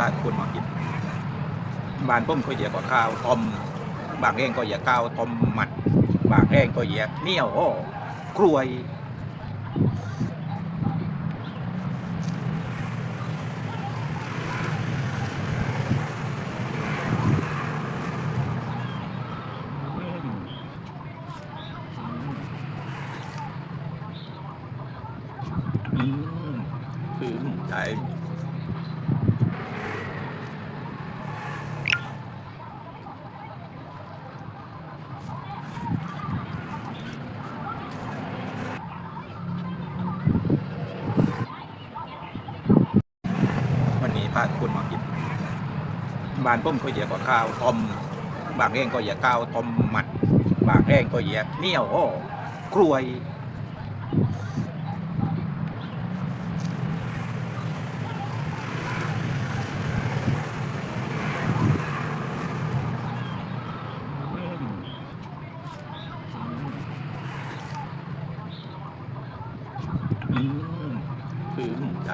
าคุณมากินบ้านผมก็เหยียกว่าข้าวต้มบางแห่งก็เหยียกข้าวต้มหมัดบางแห่งก็เหยียกเหนียวกล้วยคือใจวันนี้พาคุณมากินบ้านผมก็เหยียกว่าข้าวต้มบางแห่งก็เหยียกข้าวต้มหมัดบางแห่งก็เหยียกเหนียวกล้วยคือใจ